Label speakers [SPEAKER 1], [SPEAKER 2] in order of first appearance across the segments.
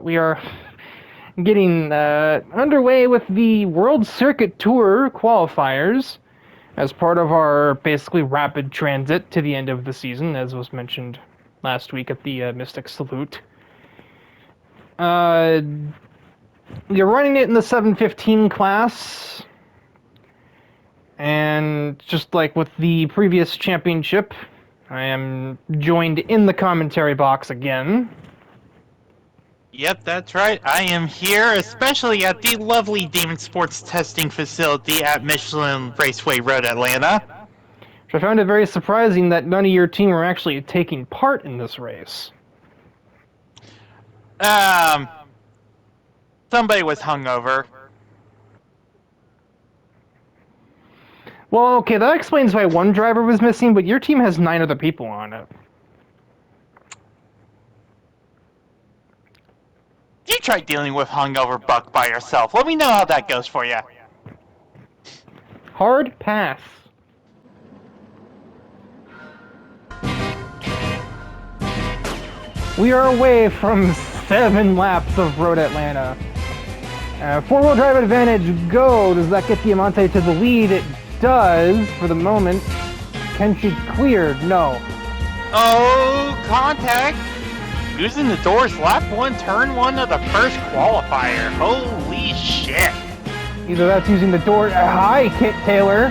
[SPEAKER 1] We are getting underway with the World Circuit Tour qualifiers as part of our basically rapid transit to the end of the season, as was mentioned last week at the Mystic Salute. We're running it in the 715 class, and just like with the previous championship, I am joined in the commentary box again.
[SPEAKER 2] Yep, that's right. I am here, especially at the lovely Demon Sports testing facility at Michelin Raceway Road, Atlanta.
[SPEAKER 1] I found it very surprising that none of your team were actually taking part in this race.
[SPEAKER 2] Somebody was hungover.
[SPEAKER 1] Well, okay, that explains why one driver was missing, but your team has 9 other people on it.
[SPEAKER 2] You try dealing with hungover Buck by yourself. Let me know how that goes for you.
[SPEAKER 1] Hard pass. We are away from 7 laps of Road Atlanta. Four-wheel drive advantage, go! Does that get Diamante to the lead? It does, for the moment. Can she clear? No.
[SPEAKER 2] Oh, contact! Using the doors lap 1, turn 1 of the first qualifier. Holy shit!
[SPEAKER 1] Either that's using the door. Hi, Kit Taylor.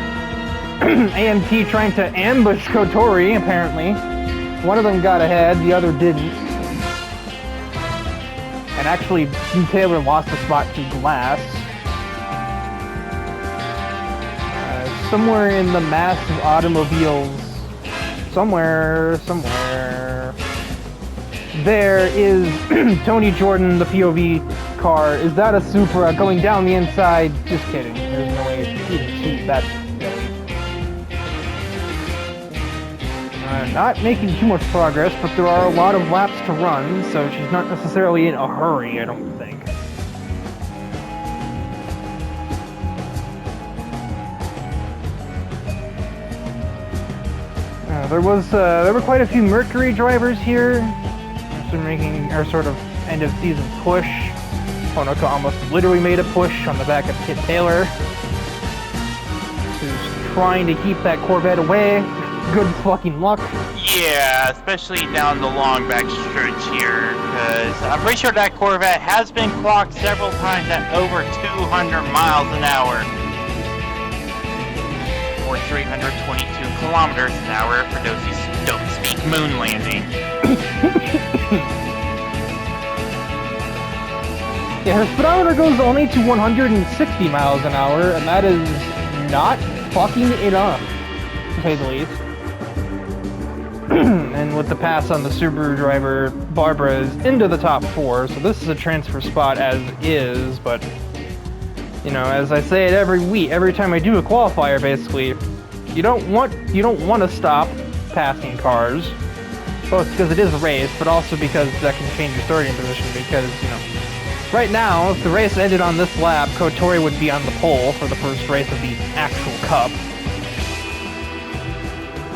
[SPEAKER 1] AMT trying to ambush Kotori, apparently. One of them got ahead, the other didn't. And actually, Taylor lost a spot to Glass. Somewhere in the mass of automobiles, somewhere, there is Tony Jordan, the POV car. Is that a Supra going down the inside? Just kidding. There's no way to even shoot that. Not making too much progress, but there are a lot of laps to run, so she's not necessarily in a hurry, I don't think. There were quite a few Mercury drivers here, making our sort of end of season push. Honoka almost literally made a push on the back of Kit Taylor, who's trying to keep that Corvette away. Good fucking luck.
[SPEAKER 2] Yeah, especially down the long back stretch here, because I'm pretty sure that Corvette has been clocked several times at over 200 miles an hour. Or 322 kilometers an hour for those who don't speak moon landing.
[SPEAKER 1] Yeah, her speedometer goes only to 160 miles an hour, and that is not fucking enough, to say the least. And with the pass on the Subaru driver, Barbara is into the top 4, so this is a transfer spot as is, but, you know, as I say it every week, every time I do a qualifier, basically, you don't want to stop passing cars, both because it is a race, but also because that can change your starting position, because, you know, right now, if the race ended on this lap, Kotori would be on the pole for the first race of the actual Cup.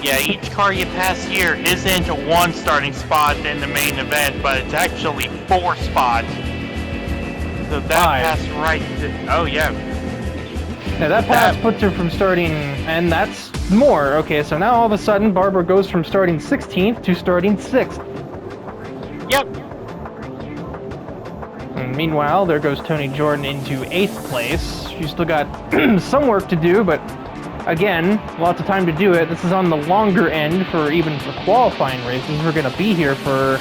[SPEAKER 2] Yeah, each car you pass here isn't 1 starting spot in the main event, but it's actually 4 spots. So that pass right oh yeah.
[SPEAKER 1] Yeah, that pass puts her from starting, and that's more. Okay, so now all of a sudden, Barbara goes from starting 16th to starting 6th.
[SPEAKER 2] Yep.
[SPEAKER 1] And meanwhile, there goes Tony Jordan into 8th place. She's still got some work to do, but again, lots of time to do it. This is on the longer end for even for qualifying races. We're gonna be here for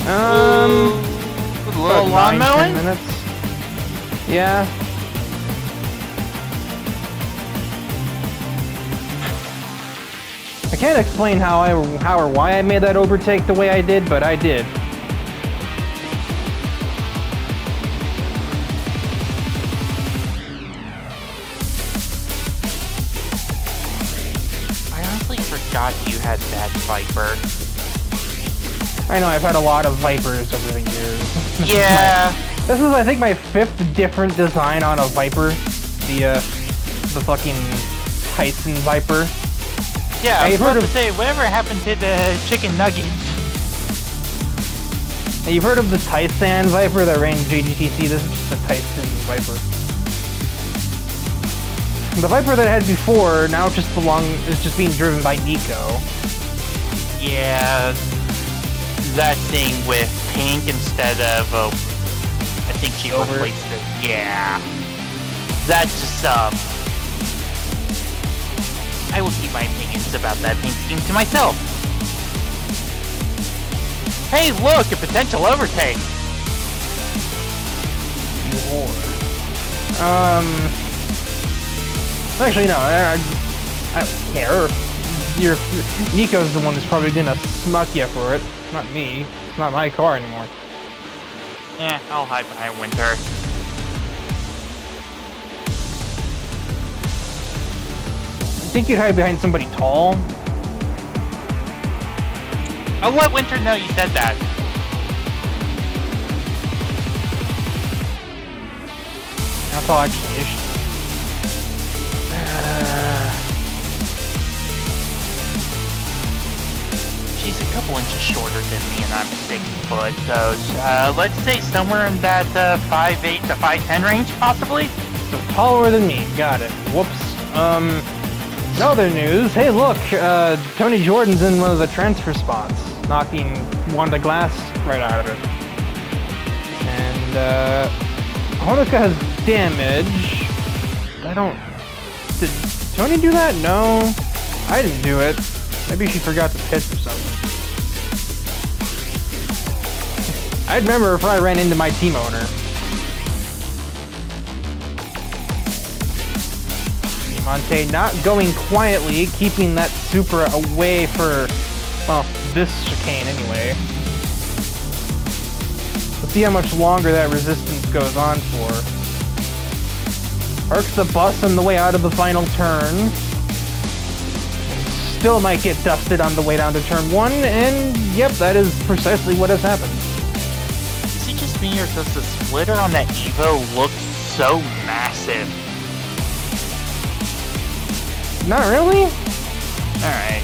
[SPEAKER 2] a little lawn mowing?
[SPEAKER 1] 10 minutes. Yeah. I can't explain how or why I made that overtake the way I did, but I did.
[SPEAKER 2] God, you had that Viper.
[SPEAKER 1] I know, I've had a lot of Vipers over the years.
[SPEAKER 2] Yeah.
[SPEAKER 1] This is, I think, my 5th different design on a Viper. The fucking Tyson Viper.
[SPEAKER 2] Yeah, I was about to say, whatever happened to the chicken nuggets?
[SPEAKER 1] Now, you've heard of the Tysan Viper that ran JGTC? This is just the Tyson Viper. The Viper that I had before now is just being driven by Nico.
[SPEAKER 2] Yeah, that thing with pink instead of, I think she replaced it. Yeah. That's just, I will keep my opinions about that pink team to myself. Hey, look, a potential overtake.
[SPEAKER 1] You whore. Actually, no, I don't care. Nico's the one that's probably gonna smuck you for it. Not me. It's not my car anymore.
[SPEAKER 2] I'll hide behind Winter.
[SPEAKER 1] I think you'd hide behind somebody tall.
[SPEAKER 2] I'll let Winter know you said that.
[SPEAKER 1] That's all actually is.
[SPEAKER 2] She's a couple inches shorter than me, and I'm 6 foot, so let's say somewhere in that 5'8" to 5'10" range, possibly?
[SPEAKER 1] So taller than me. Got it. Whoops. Other news. Hey, look, Tony Jordan's in one of the transfer spots, knocking one of the glass right out of it. And, Honoka has damage. Did Tony do that? No. I didn't do it. Maybe she forgot to piss or something. I'd remember if I ran into my team owner. Monte not going quietly, keeping that Supra away for, well, this chicane anyway. Let's see how much longer that resistance goes on for. Parks the bus on the way out of the final turn. Still might get dusted on the way down to turn 1, and yep, that is precisely what has happened.
[SPEAKER 2] Is it just me, or does the splitter on that Evo look so massive?
[SPEAKER 1] Not really?
[SPEAKER 2] Alright.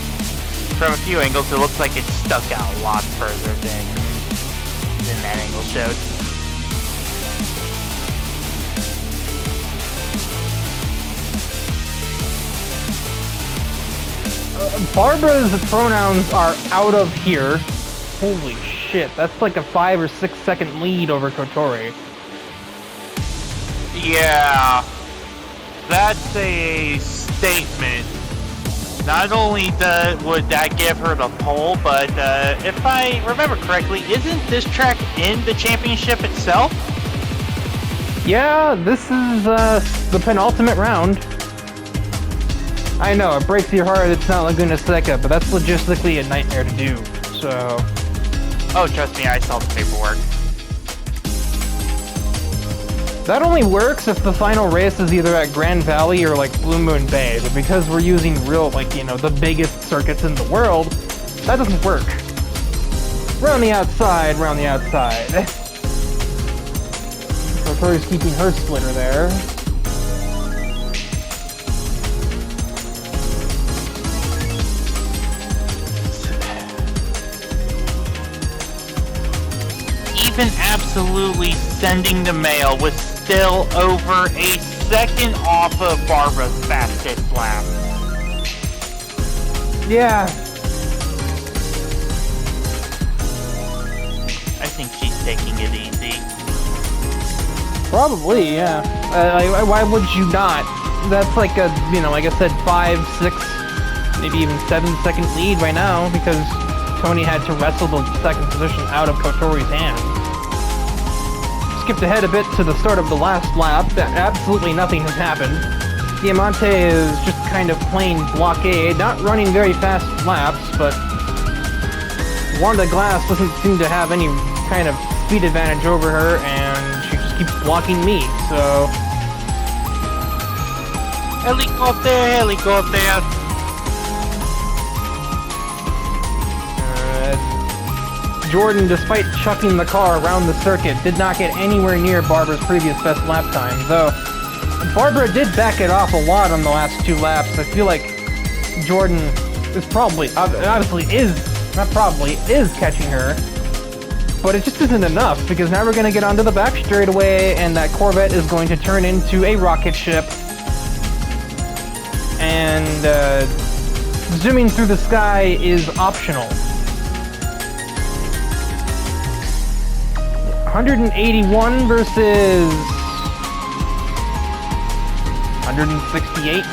[SPEAKER 2] From a few angles, it looks like it stuck out a lot further than that angle showed.
[SPEAKER 1] Barbara's pronouns are out of here. Holy shit, that's like a 5 or 6 second lead over Kotori.
[SPEAKER 2] Yeah, that's a statement. Not only would that give her the pole, but if I remember correctly, isn't this track in the championship itself?
[SPEAKER 1] Yeah, this is the penultimate round. I know, it breaks your heart it's not Laguna Seca, but that's logistically a nightmare to do, so...
[SPEAKER 2] Oh, trust me, I saw the paperwork.
[SPEAKER 1] That only works if the final race is either at Grand Valley or like Blue Moon Bay, but because we're using real, like, you know, the biggest circuits in the world, that doesn't work. Round the outside, round the outside. Kotori's keeping her splitter there.
[SPEAKER 2] Even absolutely sending the mail was still over a second off of Barbara's fastest lap.
[SPEAKER 1] Yeah.
[SPEAKER 2] I think she's taking it easy.
[SPEAKER 1] Probably, yeah. Why would you not? That's like a, you know, like I said, 5, 6, maybe even 7-second lead right now because Tony had to wrestle the second position out of Kotori's hands. Skipped ahead a bit to the start of the last lap. Absolutely nothing has happened. Diamante is just kind of plain blockade, not running very fast laps, but Wanda Glass doesn't seem to have any kind of speed advantage over her, and she just keeps blocking me, so...
[SPEAKER 2] Helicopter, helicopter!
[SPEAKER 1] Jordan, despite chucking the car around the circuit, did not get anywhere near Barbara's previous best lap time, though Barbara did back it off a lot on the last 2 laps. I feel like Jordan is probably, obviously is, not probably, is catching her. but it just isn't enough, because now we're going to get onto the back straightaway, and that Corvette is going to turn into a rocket ship. And zooming through the sky is optional. 181 versus 168.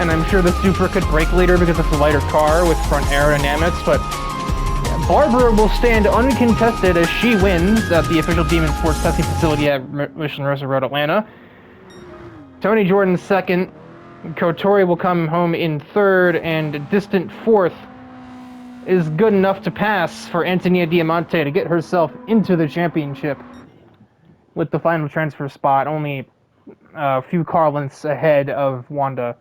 [SPEAKER 1] And I'm sure the Supra could break later because it's a lighter car with front aerodynamics, but yeah, Barbara will stand uncontested as she wins at the official Demon Sports testing facility at Mission Rosa Road, Atlanta. Tony Jordan second, Kotori will come home in third, and distant fourth is good enough to pass for Antonia Diamante to get herself into the championship with the final transfer spot, only a few car lengths ahead of Wanda,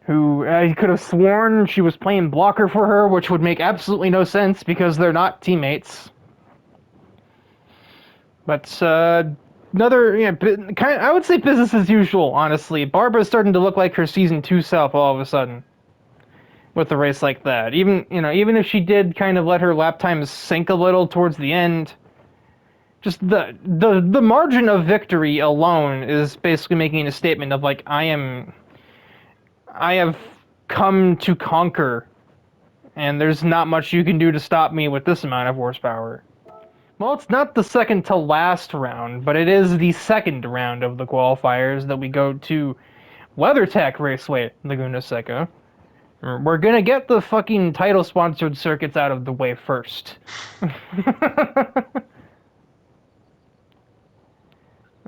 [SPEAKER 1] who I could have sworn she was playing blocker for her, which would make absolutely no sense because they're not teammates. But another, I would say business as usual, honestly. Barbara's starting to look like her season 2 self all of a sudden with a race like that. Even if she did kind of let her lap times sink a little towards the end, just the margin of victory alone is basically making a statement of like, I have come to conquer, and there's not much you can do to stop me with this amount of horsepower. Well, it's not the second to last round, but it is the second round of the qualifiers that we go to WeatherTech Raceway, Laguna Seca. We're gonna get the fucking title-sponsored circuits out of the way first.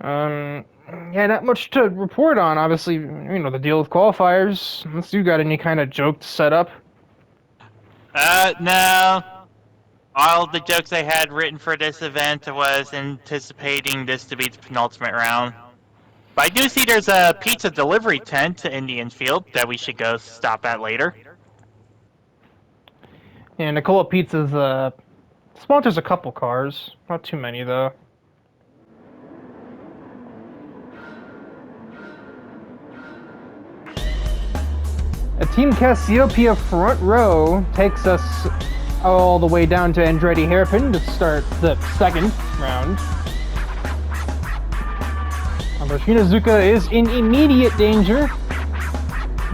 [SPEAKER 1] Yeah, not much to report on, obviously, the deal with qualifiers. Unless you got any kind of joke to set up.
[SPEAKER 2] No. All the jokes I had written for this event was anticipating this to be the penultimate round. But I do see there's a pizza delivery tent in the infield that we should go stop at later.
[SPEAKER 1] Yeah, Nicola Pizza's sponsors a couple cars. Not too many, though. A Team Cassiopeia front row takes us all the way down to Andretti Hairpin to start the second round. Shinazuka is in immediate danger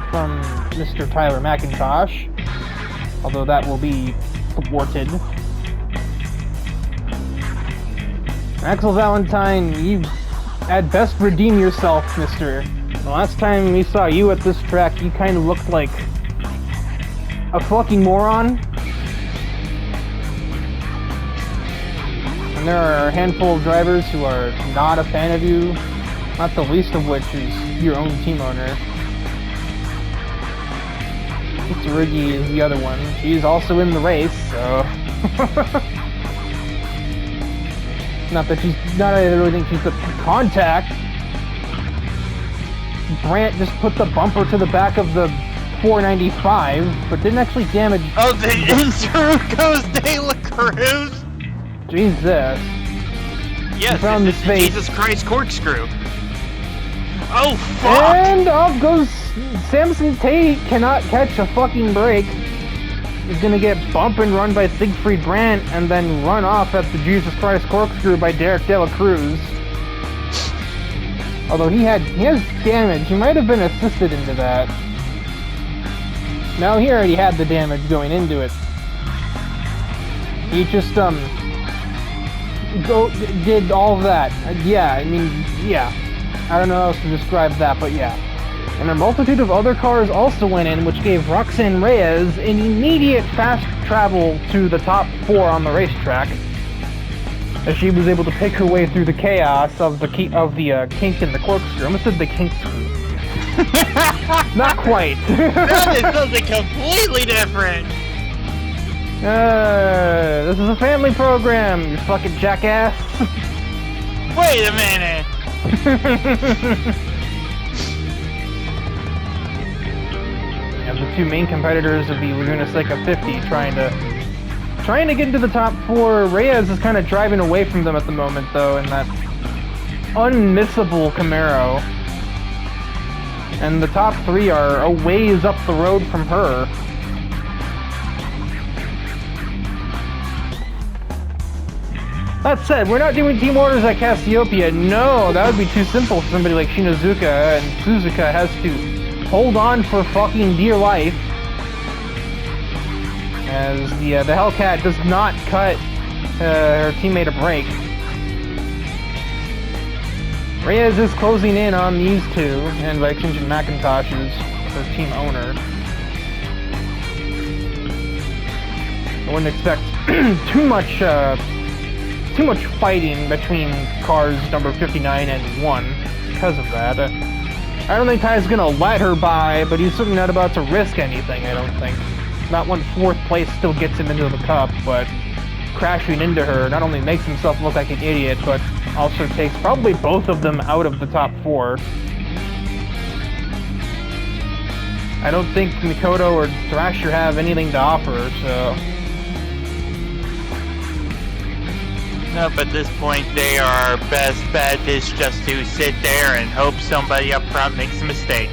[SPEAKER 1] from Mr. Tyler McIntosh, although that will be thwarted. Axel Valentine, you at best redeem yourself, mister. The last time we saw you at this track, you kind of looked like a fucking moron. And there are a handful of drivers who are not a fan of you, not the least of which is your own team owner. Mr. Riggy is the other one. She's also in the race, so... not I really think she's the contact. Brandt just put the bumper to the back of the 495, but didn't actually damage...
[SPEAKER 2] Oh, the Insurucos de la Cruz?
[SPEAKER 1] Jesus.
[SPEAKER 2] Yes,
[SPEAKER 1] found
[SPEAKER 2] it's
[SPEAKER 1] the space.
[SPEAKER 2] Jesus Christ corkscrew. Oh, fuck!
[SPEAKER 1] And off goes Samson Tate, cannot catch a fucking break. He's gonna get bump and run by Siegfried Brandt, and then run off at the Jesus Christ corkscrew by Derek De La Cruz. Although he has damage, he might have been assisted into that. No, he already had the damage going into it. He just did all of that. Yeah. I don't know how else to describe that, but yeah. And a multitude of other cars also went in, which gave Roxanne Reyes an immediate fast travel to the top 4 on the racetrack, as she was able to pick her way through the chaos of the kink in the corkscrew. I almost said the kink screw. Not quite.
[SPEAKER 2] That is something completely different.
[SPEAKER 1] This is a family program, you fucking jackass.
[SPEAKER 2] Wait a minute.
[SPEAKER 1] And the two main competitors of the Laguna Seca 50 trying to get into the top 4. Reyes is kind of driving away from them at the moment, though, in that unmissable Camaro. And the top 3 are a ways up the road from her. That said, we're not doing team orders at Cassiopeia. No, that would be too simple for somebody like Shinozuka, and Suzuka has to hold on for fucking dear life. As the Hellcat does not cut her teammate a break. Reyes is closing in on these two, and Shinji McIntosh is her team owner. I wouldn't expect too much fighting between cars number 59 and 1 because of that. I don't think Ty's gonna let her by, but he's certainly not about to risk anything, I don't think. Not when 4th place still gets him into the cup, but crashing into her not only makes himself look like an idiot, but also takes probably both of them out of the top 4. I don't think Mikoto or Thrasher have anything to offer, so...
[SPEAKER 2] Nope, at this point, their best bet is just to sit there and hope somebody up front makes a mistake.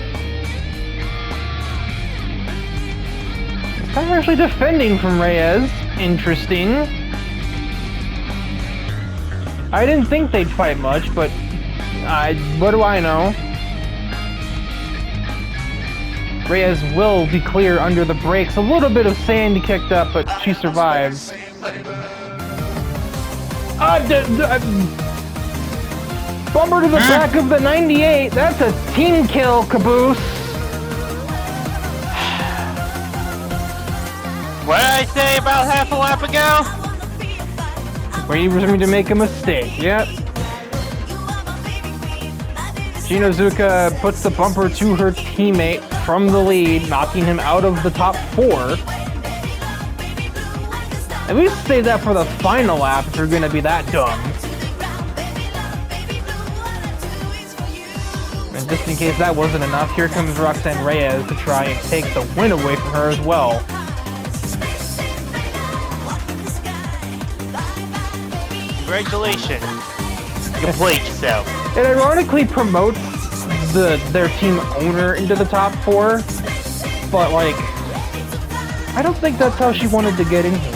[SPEAKER 1] I'm actually defending from Reyes. Interesting. I didn't think they'd fight much, but what do I know? Reyes will be clear under the brakes. A little bit of sand kicked up, but she survives. Bumper to the back of the 98. That's a team kill, Caboose.
[SPEAKER 2] What did I say about half a lap ago?
[SPEAKER 1] Waiting for me to make a mistake. Yep. Shinozuka puts the bumper to her teammate from the lead, knocking him out of the top 4. At least save that for the final lap if you're gonna be that dumb. And just in case that wasn't enough, here comes Roxanne Reyes to try and take the win away from her as well.
[SPEAKER 2] Congratulations. You played yourself.
[SPEAKER 1] It ironically promotes their team owner into the top 4, but like, I don't think that's how she wanted to get in here.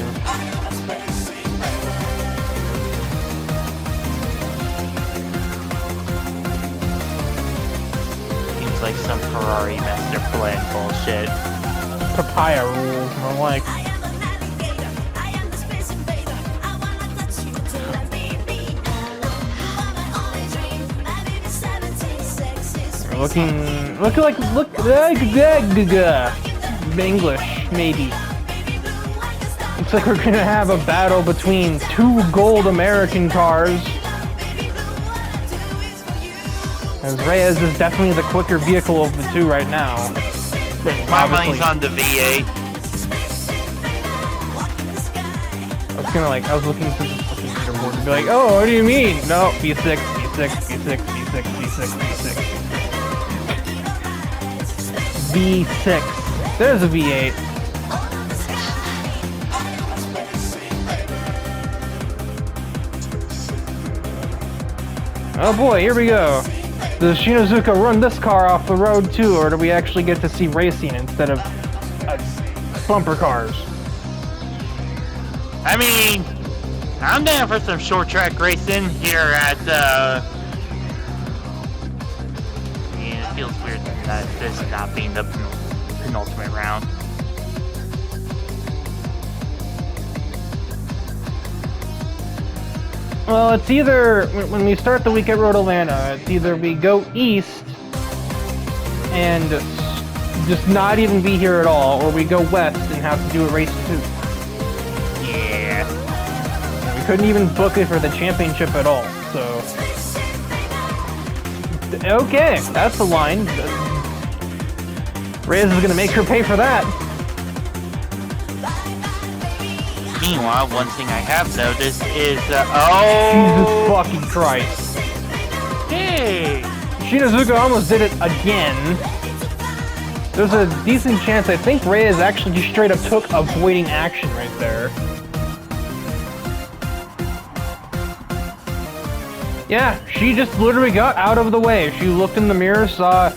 [SPEAKER 2] Seems like some Ferrari master plan bullshit.
[SPEAKER 1] Papaya rules, more like. Look like English, maybe. Looks like we're gonna have a battle between 2 gold American cars. As Reyes is definitely the quicker vehicle of the 2 right now.
[SPEAKER 2] My money's on the V8.
[SPEAKER 1] I was looking through the fucking leaderboard to be like, oh, what do you mean? No, V6, V6, V6, V6, V6, V6. V6. There's a V8. Oh boy, here we go. Does Shinozuka run this car off the road too, or do we actually get to see racing instead of bumper cars?
[SPEAKER 2] I mean, I'm down for some short track racing here at, it feels weird that this not being the penultimate round.
[SPEAKER 1] Well, it's either, when we start the week at Road Atlanta, it's either we go east and just not even be here at all, or we go west and have to do a race 2.
[SPEAKER 2] Yeah.
[SPEAKER 1] And we couldn't even book it for the championship at all, so... Okay, that's the line. Reyes is gonna make her pay for that.
[SPEAKER 2] Meanwhile, one thing I have noticed is,
[SPEAKER 1] Jesus fucking Christ.
[SPEAKER 2] Hey!
[SPEAKER 1] Shinozuka almost did it again. There's a decent chance I think Reyes actually just straight up took avoiding action right there. Yeah, she just literally got out of the way. She looked in the mirror, saw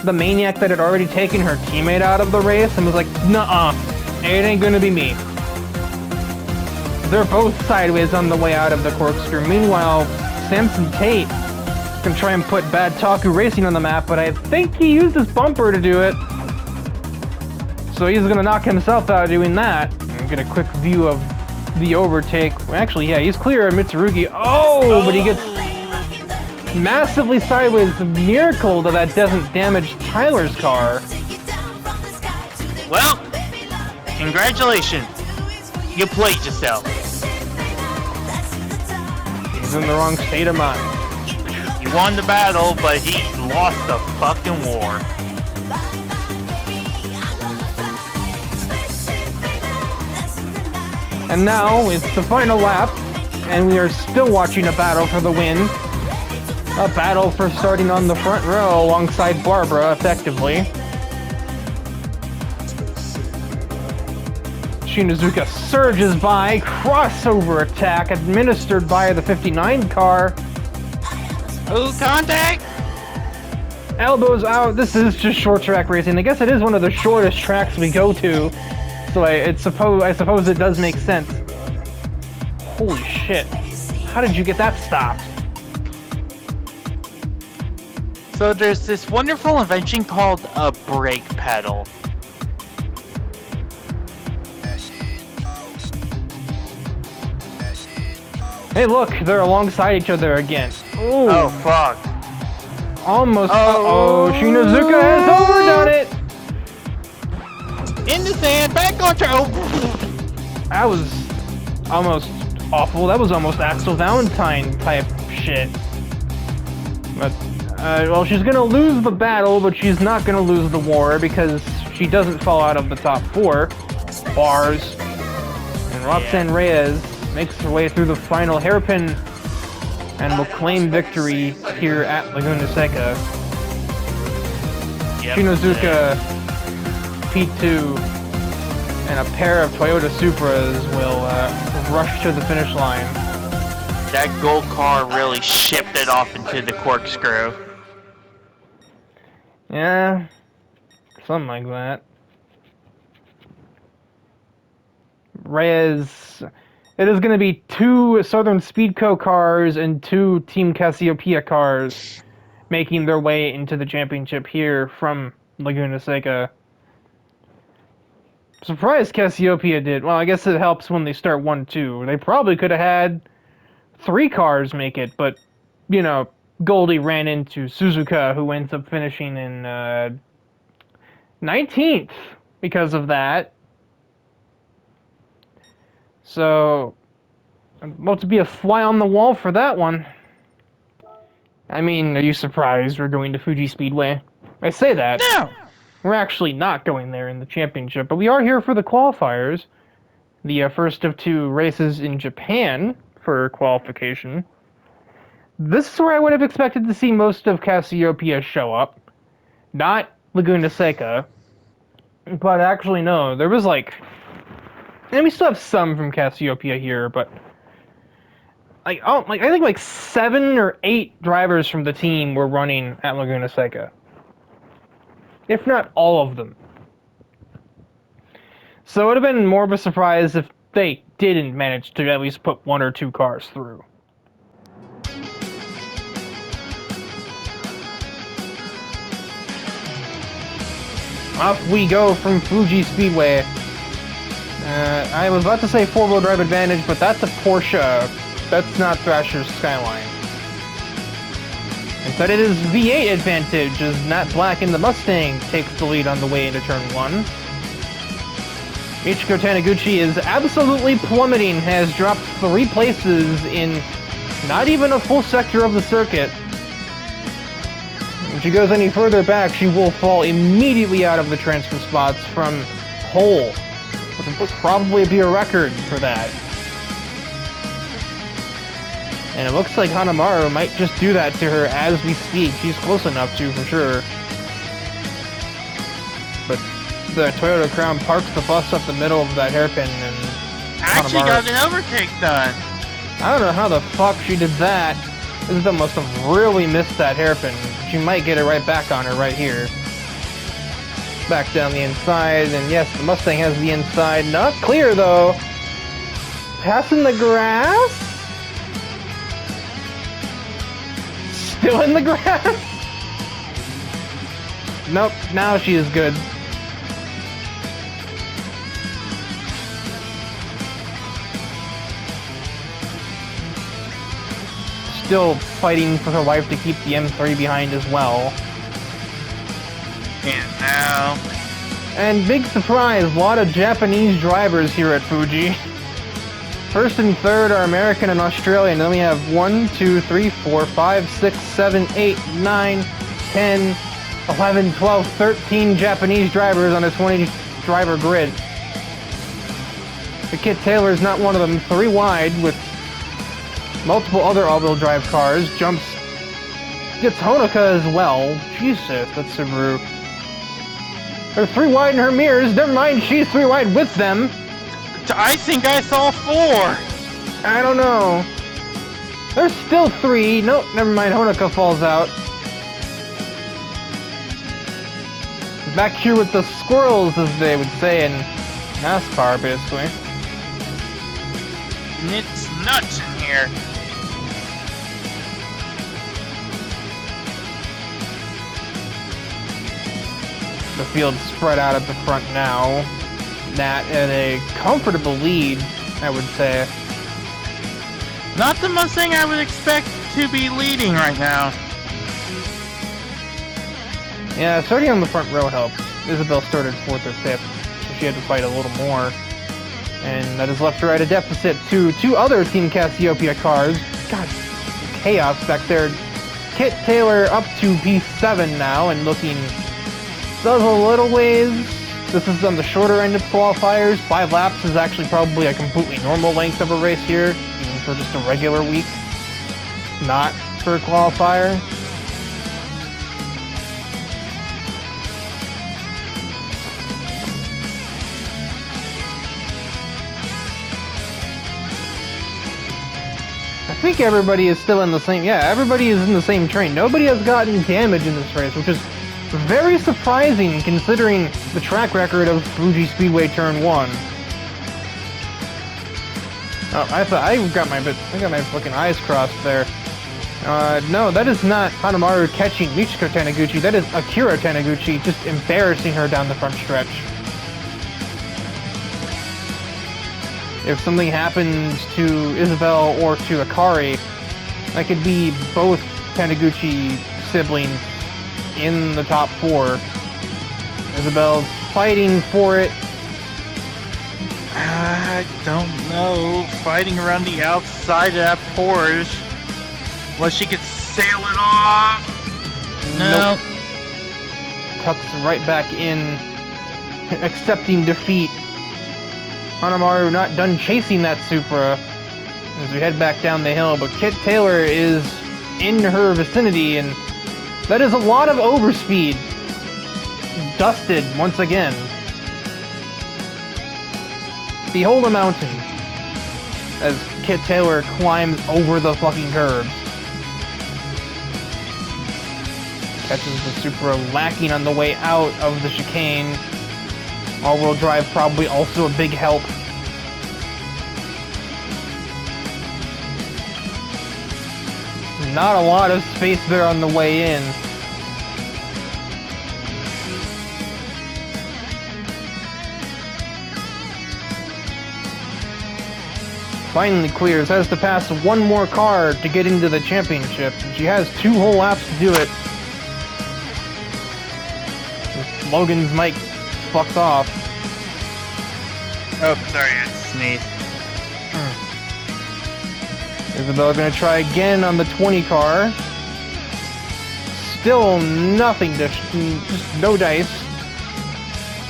[SPEAKER 1] the maniac that had already taken her teammate out of the race, and was like, nuh-uh, it ain't gonna be me. they're both sideways on the way out of the corkscrew. Meanwhile, Samson Tate can try and put Bad Taku Racing on the map, but I think he used his bumper to do it. So he's gonna knock himself out doing that. And get a quick view of the overtake. Actually, yeah, he's clear of Mitsurugi. Oh, but he gets massively sideways. The miracle that that doesn't damage Tyler's car.
[SPEAKER 2] Well, congratulations. You played yourself.
[SPEAKER 1] He's in the wrong state of mind.
[SPEAKER 2] He won the battle, but he lost the fucking war.
[SPEAKER 1] And now it's the final lap, and we are still watching a battle for the win. A battle for starting on the front row alongside Barbara, effectively. Shinazuka surges by, crossover attack administered by the 59 car.
[SPEAKER 2] Ooh, contact!
[SPEAKER 1] Elbows out. This is just short track racing. I guess it is one of the shortest tracks we go to. So I suppose it does make sense. Holy shit. How did you get that stopped?
[SPEAKER 2] So there's this wonderful invention called a brake pedal.
[SPEAKER 1] Hey look, they're alongside each other again. Ooh.
[SPEAKER 2] Oh, fuck.
[SPEAKER 1] Almost. Uh-oh. Shinazuka has overdone it!
[SPEAKER 2] In the sand, back on track.
[SPEAKER 1] That was almost awful. That was almost Axel Valentine type shit. But, well, she's gonna lose the battle, but she's not gonna lose the war because she doesn't fall out of the top 4 bars. And Roxanne Reyes makes her way through the final hairpin and will claim victory here at Laguna Seca.
[SPEAKER 2] Yep.
[SPEAKER 1] Shinazuka, P2, and a pair of Toyota Supras will rush to the finish line.
[SPEAKER 2] That gold car really shipped it off into the corkscrew.
[SPEAKER 1] Yeah, something like that. Reyes, it is going to be 2 Southern Speedco cars and 2 Team Cassiopeia cars making their way into the championship here from Laguna Seca. Surprised Cassiopeia did. Well, I guess it helps when they start 1-2. They probably could have had 3 cars make it, but, you know, Goldie ran into Suzuka, who ends up finishing in 19th because of that. So, about to be a fly on the wall for that one. I mean, are you surprised we're going to Fuji Speedway? I say that.
[SPEAKER 2] No!
[SPEAKER 1] We're actually not going there in the championship, but we are here for the qualifiers. The first of 2 races in Japan for qualification. This is where I would have expected to see most of Cassiopeia show up. Not Laguna Seca. But actually, no. There was like... And we still have some from Cassiopeia here, but... I think like 7 or 8 drivers from the team were running at Laguna Seca. If not all of them. So it would have been more of a surprise if they didn't manage to at least put 1 or 2 cars through. Off we go from Fuji Speedway. I was about to say 4-wheel drive advantage, but that's a Porsche. That's not Thrasher's Skyline. Instead it is V8 advantage, as Matt Black in the Mustang takes the lead on the way into turn 1. Michiko Taniguchi is absolutely plummeting, has dropped 3 places in not even a full sector of the circuit. If she goes any further back, she will fall immediately out of the transfer spots from pole, which will probably be a record for that. And it looks like Hanamaru might just do that to her as we speak. She's close enough to, for sure. But the Toyota Crown parks the bus up the middle of that hairpin, and
[SPEAKER 2] Actually
[SPEAKER 1] Hanamaru,
[SPEAKER 2] got an overtake done.
[SPEAKER 1] I don't know how the fuck she did that. Isabel must have really missed that hairpin. She might get it right back on her right here. Back down the inside, and yes, the Mustang has the inside. Not clear, though. Passing the grass? Still in the grass? Nope, now she is good. Still fighting for her life to keep the M3 behind as well.
[SPEAKER 2] And now...
[SPEAKER 1] And big surprise, a lot of Japanese drivers here at Fuji. First and third are American and Australian. Then we have 1, 2, 3, 4, 5, 6, 7, 8, 9, 10, 11, 12, 13 Japanese drivers on a 20 driver grid. The Kit Taylor is not one of them. 3 wide with multiple other all-wheel drive cars. Gets Honoka as well. Jesus, that's Subaru. They're 3 wide in her mirrors. Never mind, she's 3 wide with them.
[SPEAKER 2] I think I saw 4!
[SPEAKER 1] I don't know. There's still 3. Nope, never mind, Honoka falls out. Back here with the squirrels, as they would say in NASCAR, basically.
[SPEAKER 2] It's nuts in here.
[SPEAKER 1] The field spread out at the front now. Nat in a comfortable lead, I would say.
[SPEAKER 2] Not the Mustang I would expect to be leading right now.
[SPEAKER 1] Yeah, starting on the front row helps. Isabel started 4th or 5th, so she had to fight a little more. And that has left her at a deficit to 2 other Team Cassiopeia cars. God, chaos back there. Kit Taylor up to P7 now and looking... does a little ways. This is on the shorter end of qualifiers. 5 laps is actually probably a completely normal length of a race here, even for just a regular week. Not for a qualifier. I think everybody is still in the same... Yeah, everybody is in the same train. Nobody has gotten damage in this race, which is very surprising considering the track record of Fuji Speedway Turn 1. Oh, I got my fucking eyes crossed there. No, that is not Hanamaru catching Michiko Taniguchi. That is Akira Taniguchi just embarrassing her down the front stretch. If something happens to Isabel or to Akari, that could be both Taniguchi siblings in the top 4. Isabel's fighting for it.
[SPEAKER 2] I don't know. Fighting around the outside of that Porsche. Unless she could sail it off. No.
[SPEAKER 1] Nope. Tucks right back in, accepting defeat. Hanamaru not done chasing that Supra as we head back down the hill, but Kit Taylor is in her vicinity, and that is a lot of overspeed. Dusted once again. Behold a mountain as Kit Taylor climbs over the fucking curbs. Catches the Supra lacking on the way out of the chicane. All-wheel drive probably also a big help. Not a lot of space there on the way in. Finally clears, has to pass one more car to get into the championship. She has 2 whole laps to do it. Logan's mic fucked off.
[SPEAKER 2] Oh, sorry, I sneezed.
[SPEAKER 1] Isabel gonna try again on the 20 car. Still nothing, just no dice.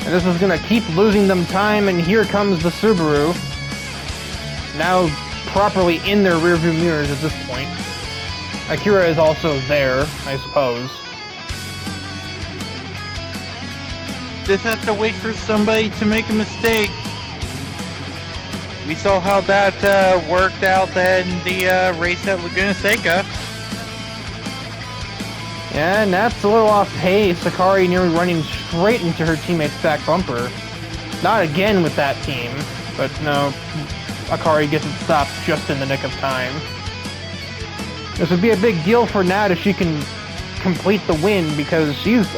[SPEAKER 1] And this is gonna keep losing them time, and here comes the Subaru. Now properly in their rearview mirrors at this point. Akira is also there, I suppose.
[SPEAKER 2] Just have to wait for somebody to make a mistake. We saw how that worked out in the race at Laguna Seca.
[SPEAKER 1] Yeah, and that's a little off pace. Akari nearly running straight into her teammate's back bumper. Not again with that team, but no. Akari gets it stopped just in the nick of time. This would be a big deal for Nat if she can complete the win, because she's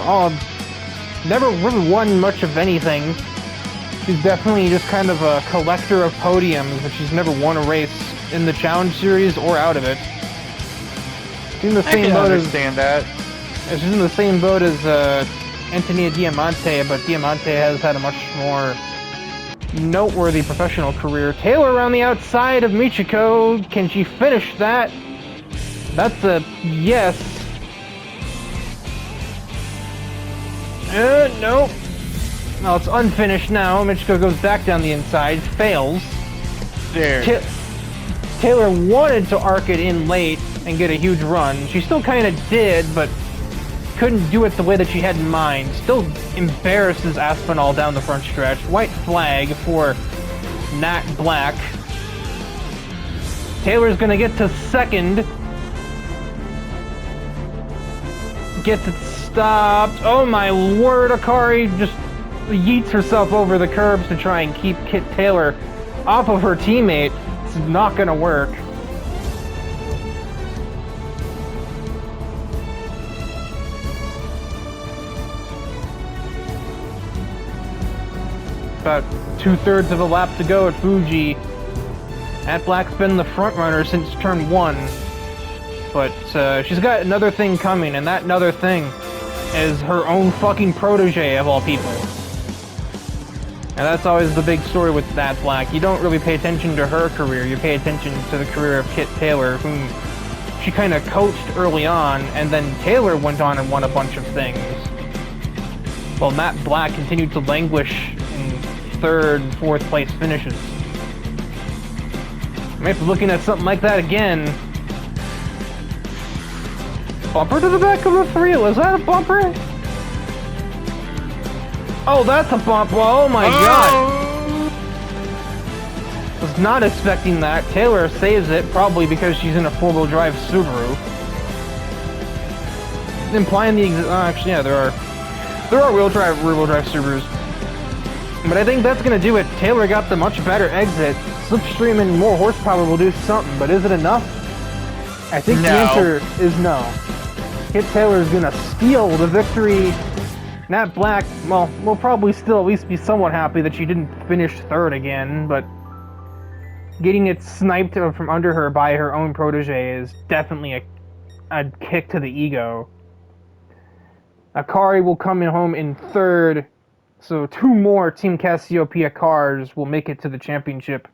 [SPEAKER 1] never really won much of anything. She's definitely just kind of a collector of podiums, but she's never won a race in the Challenge Series or out of it. She's in the same boat She's in the same boat as Antonia Diamante, but Diamante has had a much more noteworthy professional career. Taylor around the outside of Michiko. Can she finish that? That's a yes. Nope. Well, it's unfinished now. Michiko goes back down the inside, fails.
[SPEAKER 2] There.
[SPEAKER 1] Taylor wanted to arc it in late and get a huge run. She still kind of did, but couldn't do it the way that she had in mind. Still embarrasses Aspinall down the front stretch. White flag for Nat Black. Taylor's gonna get to second. Gets it stopped. Oh my word, Akari just yeets herself over the curbs to try and keep Kit Taylor off of her teammate. It's not gonna work. About 2/3 of a lap to go at Fuji. Nat Black's been the front runner since turn 1. But she's got another thing coming, and that another thing is her own fucking protege of all people. And that's always the big story with Nat Black. You don't really pay attention to her career, you pay attention to the career of Kit Taylor, whom she kind of coached early on, and then Taylor went on and won a bunch of things. While Nat Black continued to languish in 3rd, 4th place finishes. Might be looking at something like that again. Bumper to the back of the 3. Was that a bumper? Oh, that's a bump. Well, oh my god. Was not expecting that. Taylor saves it, probably because she's in a 4-wheel drive Subaru. Implying the actually, yeah, there are rear-wheel drive Subarus. But I think that's gonna do it. Taylor got the much better exit. Slipstream and more horsepower will do something, but is it enough? I think the answer is no. Kit Taylor's gonna steal the victory. Nat Black, well, will probably still at least be somewhat happy that she didn't finish 3rd again, but getting it sniped from under her by her own protege is definitely a kick to the ego. Akari will come in home in 3rd, so 2 more Team Cassiopeia cars will make it to the championship,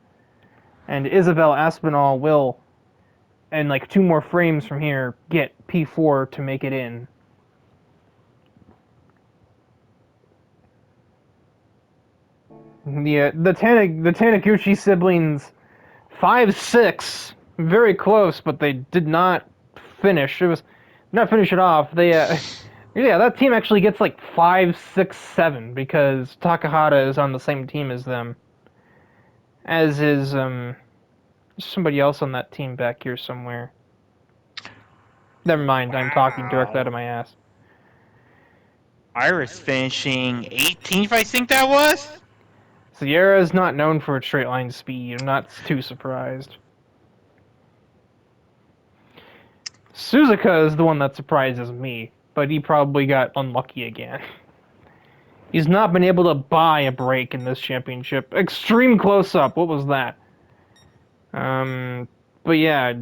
[SPEAKER 1] and Isabel Aspinall will, and like 2 more frames from here, get P4 to make it in. The Taniguchi siblings, 5-6, very close, but they did not finish. It was not finish it off. They yeah, that team actually gets like 5, 6, 7 because Takahata is on the same team as them. As is somebody else on that team back here somewhere. Never mind, I'm talking directly out of my ass.
[SPEAKER 2] Iris finishing 18th, I think that was?
[SPEAKER 1] Sierra is not known for its straight line speed. I'm not too surprised. Suzuka is the one that surprises me, but he probably got unlucky again. He's not been able to buy a break in this championship. Extreme close-up, what was that? But yeah,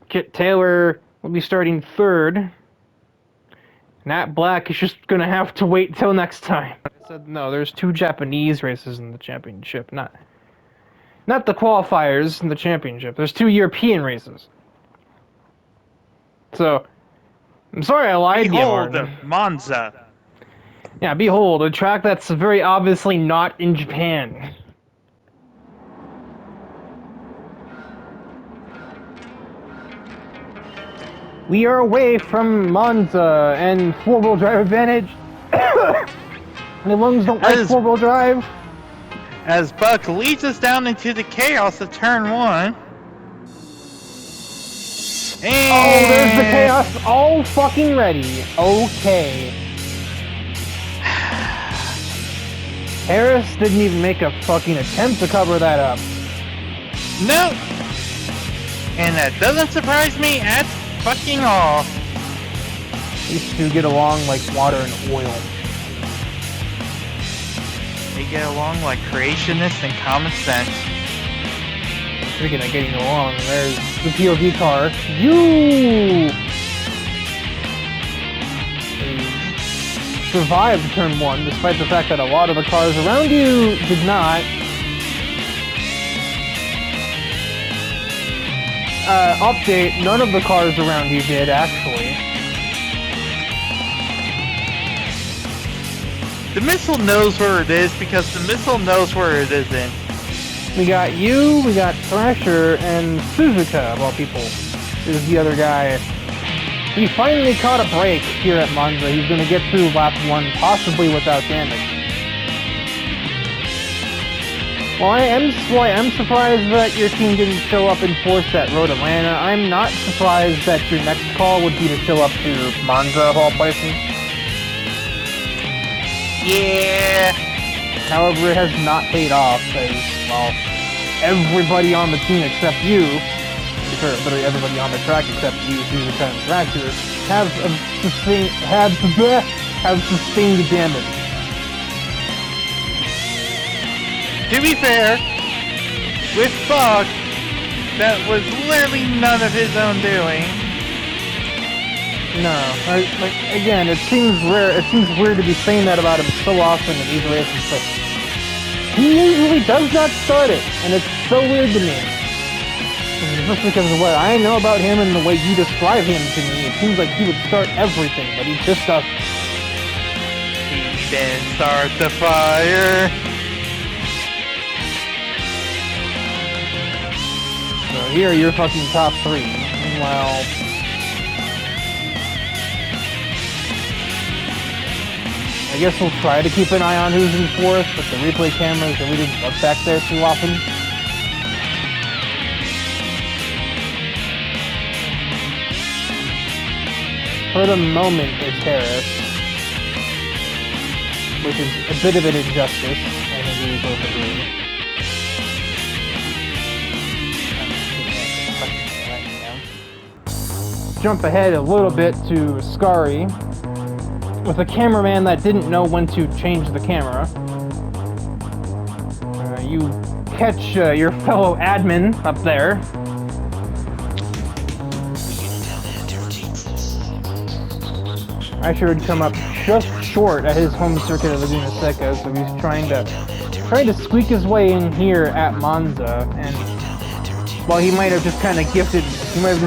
[SPEAKER 1] Kit Taylor will be starting 3rd. Nat Black is just gonna have to wait till next time. I said no, there's 2 Japanese races in the championship, not the qualifiers in the championship. There's 2 European races. So, I'm sorry I lied to you, Martin.
[SPEAKER 2] Monza.
[SPEAKER 1] Yeah, behold, a track that's very obviously not in Japan. We are away from Monza and 4-wheel drive advantage. My lungs don't like 4-wheel drive.
[SPEAKER 2] As Buck leads us down into the chaos of turn 1. And
[SPEAKER 1] oh, there's the chaos all fucking ready. Okay. Harris didn't even make a fucking attempt to cover that up.
[SPEAKER 2] No! And that doesn't surprise me at fucking all.
[SPEAKER 1] These two get along like water and oil.
[SPEAKER 2] They get along like creationists and common sense.
[SPEAKER 1] Speaking of getting along, there's the POV car. You survived turn 1, despite the fact that a lot of the cars around you did not. Update, none of the cars around you did, actually.
[SPEAKER 2] The missile knows where it is because the missile knows where it isn't.
[SPEAKER 1] We got you, we got Thrasher, and Suzuka, of all people, is the other guy. He finally caught a break here at Monza. He's going to get through lap 1, possibly without damage. Well, I am surprised that your team didn't show up in force at Road Atlanta. I'm not surprised that your next call would be to show up to Monza, of all places.
[SPEAKER 2] Yeah.
[SPEAKER 1] However, it has not paid off, as, well, everybody on the team except you, or literally everybody on the track except you, Suzuka and Thrasher, have sustained damage.
[SPEAKER 2] To be fair, with Bug, that was literally none of his own doing.
[SPEAKER 1] No, again, it seems rare. It seems weird to be saying that about him so often in these races, but he usually does not start it, and it's so weird to me. Just because of what I know about him and the way you describe him to me, it seems like he would start everything, but he just doesn't.
[SPEAKER 2] He didn't start the fire.
[SPEAKER 1] So here are your fucking top 3. Meanwhile, I guess we'll try to keep an eye on who's in 4th, but the replay cameras really didn't look back there too often. For the moment, it's Harris, which is a bit of an injustice. I think we both agree. Jump ahead a little bit to Scary, with a cameraman that didn't know when to change the camera. You catch your fellow admin up there. I sure would come up just short at his home circuit of Laguna Seca, so he's trying to squeak his way in here at Monza, and while he might have just kind of just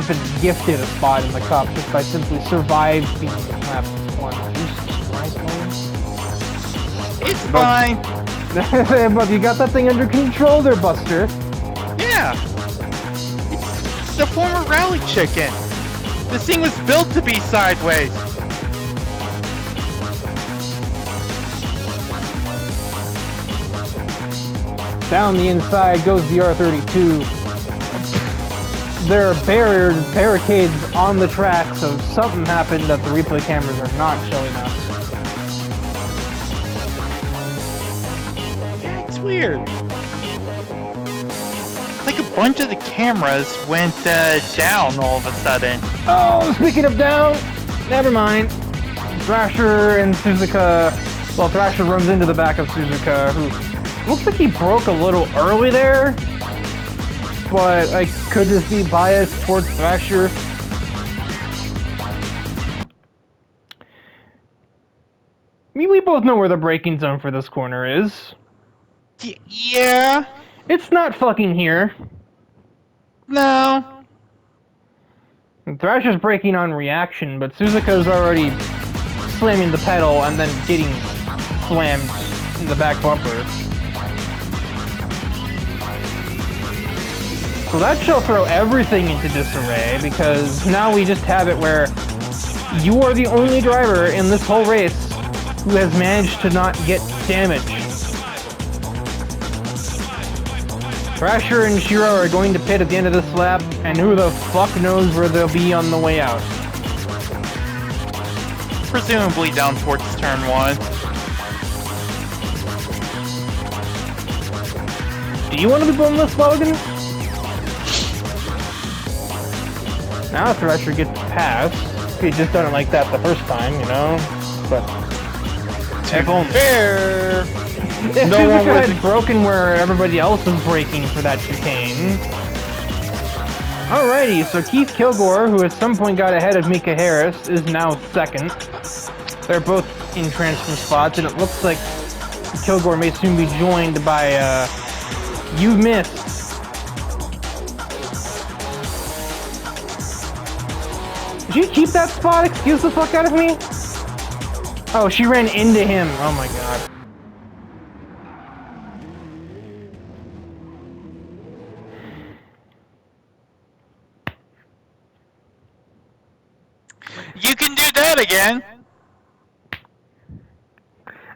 [SPEAKER 1] been gifted a spot in the cup just by simply surviving lap 1.
[SPEAKER 2] It's fine.
[SPEAKER 1] But you got that thing under control there, Buster.
[SPEAKER 2] Yeah. It's the former rally chicken. This thing was built to be sideways.
[SPEAKER 1] Down the inside goes the R32. There are barricades on the track, so something happened that the replay cameras are not showing us.
[SPEAKER 2] Yeah, it's weird. Like a bunch of the cameras went down all of a sudden.
[SPEAKER 1] Oh, speaking of down, never mind. Thrasher and Suzuka. Well, Thrasher runs into the back of Suzuka, who looks like he broke a little early there. But I could just be biased towards Thrasher. I mean, we both know where the braking zone for this corner is.
[SPEAKER 2] Yeah.
[SPEAKER 1] It's not fucking here.
[SPEAKER 2] No.
[SPEAKER 1] And Thrasher's braking on reaction, but Suzuka's already slamming the pedal and then getting slammed in the back bumper. So that shall throw everything into disarray, because now we just have it where you are the only driver in this whole race who has managed to not get damage. Thrasher and Shiro are going to pit at the end of this lap, and who the fuck knows where they'll be on the way out.
[SPEAKER 2] Presumably down towards turn 1.
[SPEAKER 1] Do you want to be blown this, Logan? Now Thrasher gets to pass. He just done it like that the first time, you know? But...
[SPEAKER 2] To be fair,
[SPEAKER 1] If
[SPEAKER 2] no
[SPEAKER 1] Suzuka
[SPEAKER 2] one was
[SPEAKER 1] had broken where everybody else was breaking for that chicane. Alrighty, so Keith Kilgore, who at some point got ahead of Mika Harris, is now second. They're both in transfer spots, and it looks like Kilgore may soon be joined by, You Missed. Did you keep that spot? Excuse the fuck out of me? Oh, she ran into him. Oh my god.
[SPEAKER 2] you can do that again.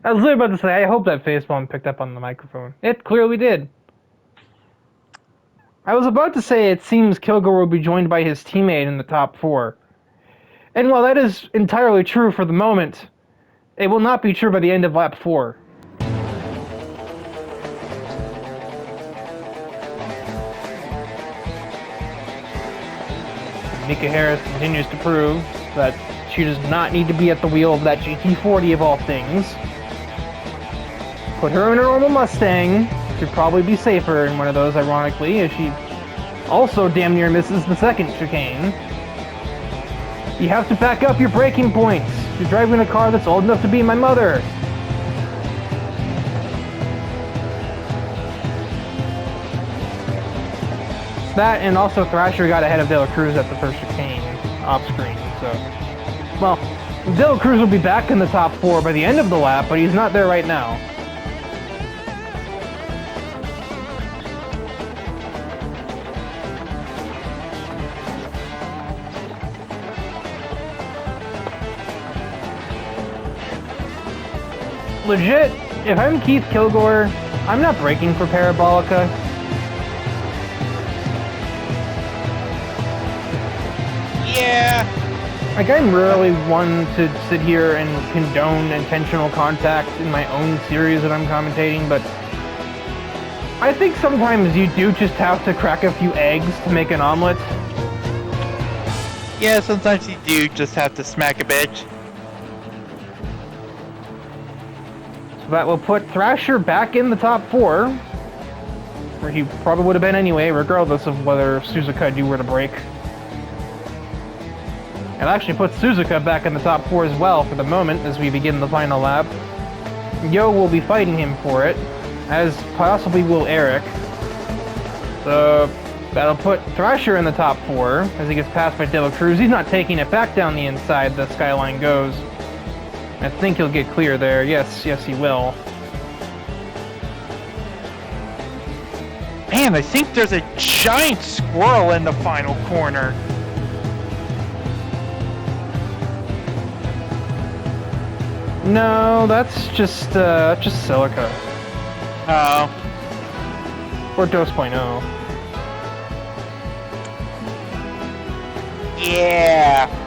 [SPEAKER 1] I was literally about to say, I hope that facepalm picked up on the microphone. It clearly did. I was about to say it seems Kilgore will be joined by his teammate in the top 4. And while that is entirely true for the moment, it will not be true by the end of lap 4. Mika Harris continues to prove that she does not need to be at the wheel of that GT40 of all things. Put her in a normal Mustang. She'd probably be safer in one of those, ironically, as she also damn near misses the second chicane. You have to back up your braking points. You're driving a car that's old enough to be my mother. That, and also Thrasher got ahead of De La Cruz at the first chicane, off-screen, so... Well, De La Cruz will be back in the top 4 by the end of the lap, but he's not there right now. Legit, if I'm Keith Kilgore, I'm not braking for Parabolica.
[SPEAKER 2] Yeah.
[SPEAKER 1] Like, I'm rarely one to sit here and condone intentional contact in my own series that I'm commentating, but I think sometimes you do just have to crack a few eggs to make an omelet.
[SPEAKER 2] Yeah, sometimes you do just have to smack a bitch.
[SPEAKER 1] So that will put Thrasher back in the top 4, where he probably would have been anyway, regardless of whether Suzuka knew where to brake. It actually puts Suzuka back in the top 4 as well for the moment as we begin the final lap. Yo will be fighting him for it, as possibly will Eric. So that'll put Thrasher in the top 4 as he gets passed by De La Cruz. He's not taking it back down the inside, the skyline goes. I think he'll get clear there. Yes, he will.
[SPEAKER 2] Man, I think there's a giant squirrel in the final corner.
[SPEAKER 1] No, that's just silica.
[SPEAKER 2] Oh.
[SPEAKER 1] Or Dose.0.
[SPEAKER 2] Yeah.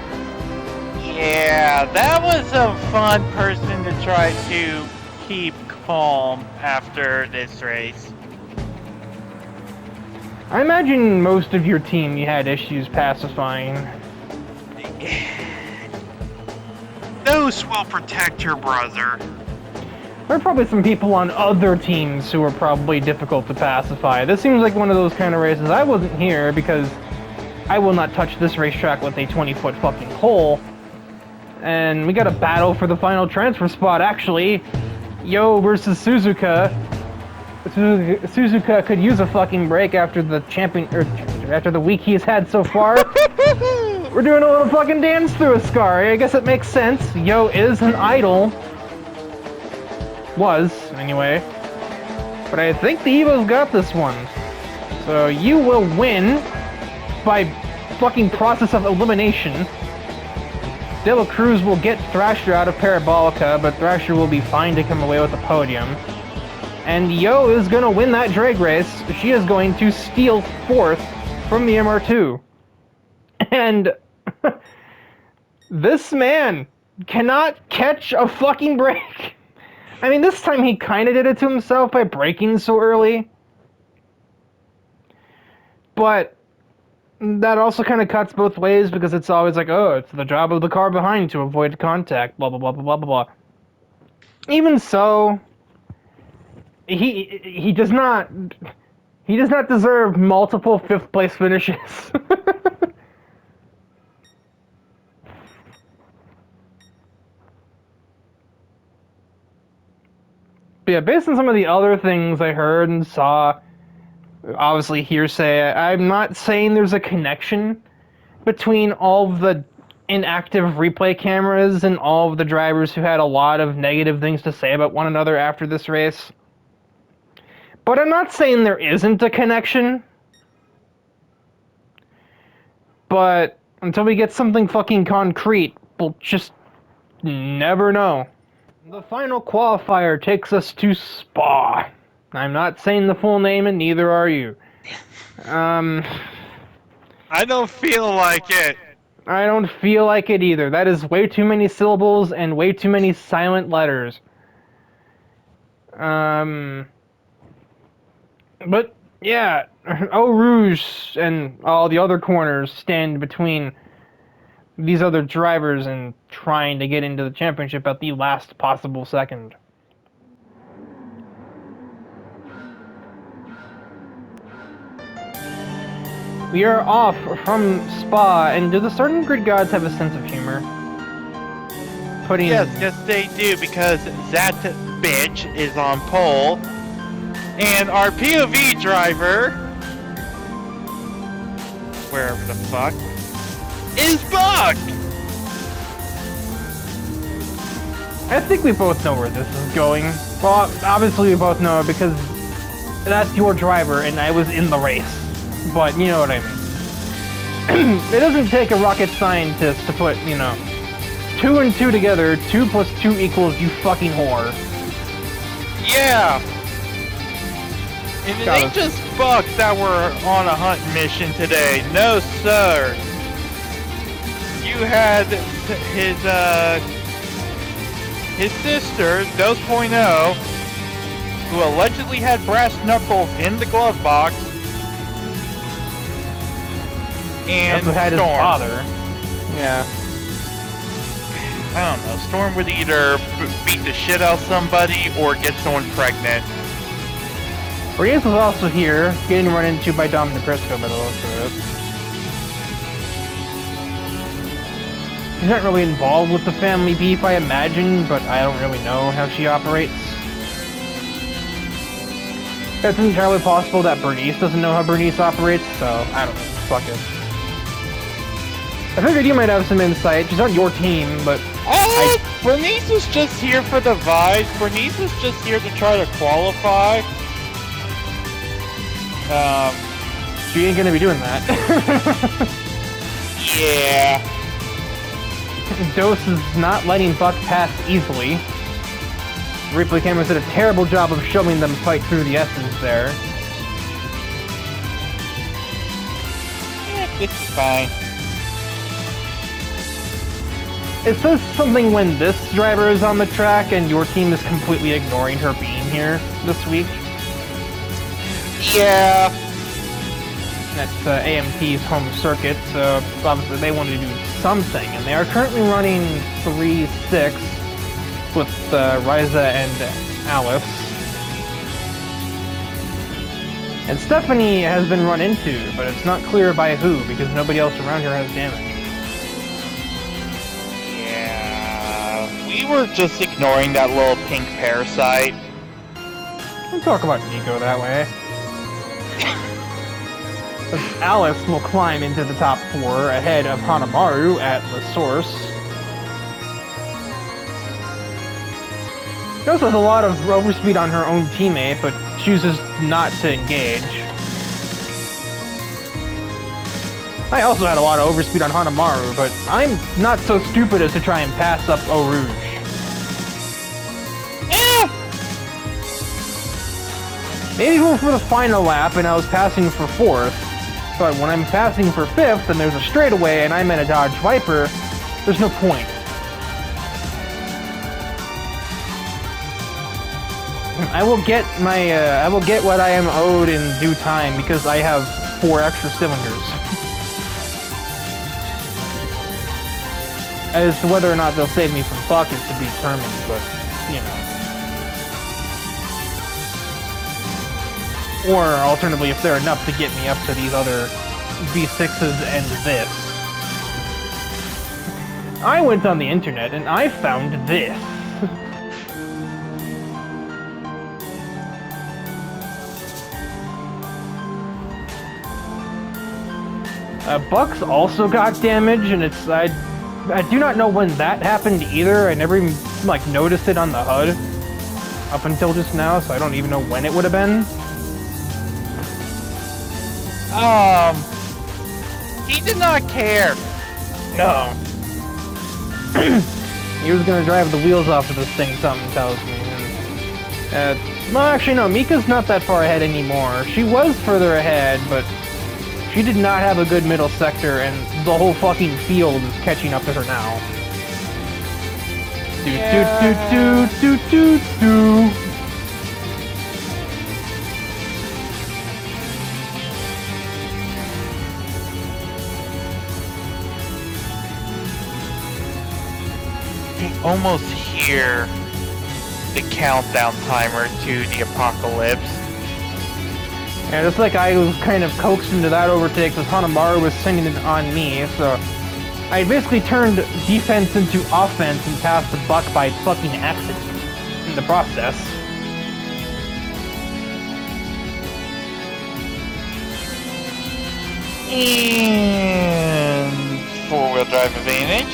[SPEAKER 2] Yeah, that was a fun person to try to keep calm after this race.
[SPEAKER 1] I imagine most of your team you had issues pacifying.
[SPEAKER 2] Those will protect your brother.
[SPEAKER 1] There are probably some people on other teams who are probably difficult to pacify. This seems like one of those kind of races. I wasn't here because I will not touch this racetrack with a 20-foot fucking pole. And we got a battle for the final transfer spot, actually. Yo versus Suzuka. Suzuka could use a fucking break after the after the week he's had so far. We're doing a little fucking dance through Ascari. I guess it makes sense. Yo is an idol. Was, anyway. But I think the Evo's got this one. So you will win by fucking process of elimination. De La Cruz will get Thrasher out of Parabolica, but Thrasher will be fine to come away with the podium. And Yo is going to win that drag race. She is going to steal 4th from the MR2. And this man cannot catch a fucking break. I mean, this time he kind of did it to himself by braking so early. But that also kind of cuts both ways because it's always like, oh, it's the job of the car behind to avoid contact, blah, blah, blah, blah, blah, blah, blah. Even so, he does not deserve multiple 5th place finishes. But yeah, based on some of the other things I heard and saw, obviously hearsay, I'm not saying there's a connection between all of the inactive replay cameras and all of the drivers who had a lot of negative things to say about one another after this race. But I'm not saying there isn't a connection. But until we get something fucking concrete, we'll just never know. The final qualifier takes us to Spa. I'm not saying the full name, and neither are you.
[SPEAKER 2] I don't feel like it.
[SPEAKER 1] I don't feel like it either. That is way too many syllables and way too many silent letters. But yeah, Eau Rouge and all the other corners stand between these other drivers and trying to get into the championship at the last possible second. We are off from Spa, and do the starting grid gods have a sense of humor?
[SPEAKER 2] Yes, they do, because that bitch is on pole, and our POV driver, wherever the fuck, is bugged!
[SPEAKER 1] I think we both know where this is going. Well, obviously we both know it because that's your driver and I was in the race. But you know what I mean. It doesn't take a rocket scientist to put, 2 and 2 together, 2 plus 2 equals you fucking whore.
[SPEAKER 2] Yeah! And it ain't just bugs that were on a hunt mission today. No, sir. You had his sister, Dose.0, who allegedly had brass knuckles in the glove box, and
[SPEAKER 1] also had
[SPEAKER 2] Storm.
[SPEAKER 1] His father. Yeah.
[SPEAKER 2] I don't know. Storm would either beat the shit out of somebody or get someone pregnant.
[SPEAKER 1] Reyes was also here, getting run into by Dom DePrisco by the looks of it. She's not really involved with the family beef, I imagine, but I don't really know how she operates. It's entirely possible that Bernice doesn't know how Bernice operates, so I don't know. Fuck it. I figured you might have some insight. She's on your team, but...
[SPEAKER 2] Bernice was just here for the vibes. Bernice was just here to try to qualify.
[SPEAKER 1] She ain't gonna be doing that.
[SPEAKER 2] Yeah.
[SPEAKER 1] Dose is not letting Buck pass easily. Replay cameras did a terrible job of showing them fight through the S's there.
[SPEAKER 2] Yeah, it's fine.
[SPEAKER 1] It says something when this driver is on the track and your team is completely ignoring her being here this week.
[SPEAKER 2] Yeah.
[SPEAKER 1] That's AMT's home circuit, so obviously they wanted to do something, and they are currently running 3-6 with Ryza and Alice. And Stephanie has been run into, but it's not clear by who, because nobody else around here has damage.
[SPEAKER 2] Yeah. We were just ignoring that little pink parasite.
[SPEAKER 1] Don't talk about Nico that way. Alice will climb into the top 4 ahead of Hanamaru at the source. She also has a lot of overspeed on her own teammate, but chooses not to engage. I also had a lot of overspeed on Hanamaru, but I'm not so stupid as to try and pass up Eau Rouge. Maybe we were for the final lap and I was passing for 4th, but when I'm passing for 5th and there's a straightaway and I'm in a Dodge Viper, there's no point. I will get what I am owed in due time because I have 4 extra cylinders. As to whether or not they'll save me from Buck is to be determined, but, you know. Or, alternatively, if they're enough to get me up to these other V6s and this. I went on the internet and I found this. Buck's also got damage, and it's I do not know when that happened either. I never even like noticed it on the HUD up until just now, so I don't even know when it would have been.
[SPEAKER 2] He did not care.
[SPEAKER 1] No. He was gonna drive the wheels off of this thing, something tells me. And, well, actually, no, Mika's not that far ahead anymore. She was further ahead, but she did not have a good middle sector, and the whole fucking field is catching up to her now. Do do do do do do.
[SPEAKER 2] Almost hear the countdown timer to the apocalypse.
[SPEAKER 1] And it's like I was kind of coaxed into that overtake because Hanamaru was sending it on me, so I basically turned defense into offense and passed the Buck by fucking accident in the process.
[SPEAKER 2] And four-wheel drive advantage.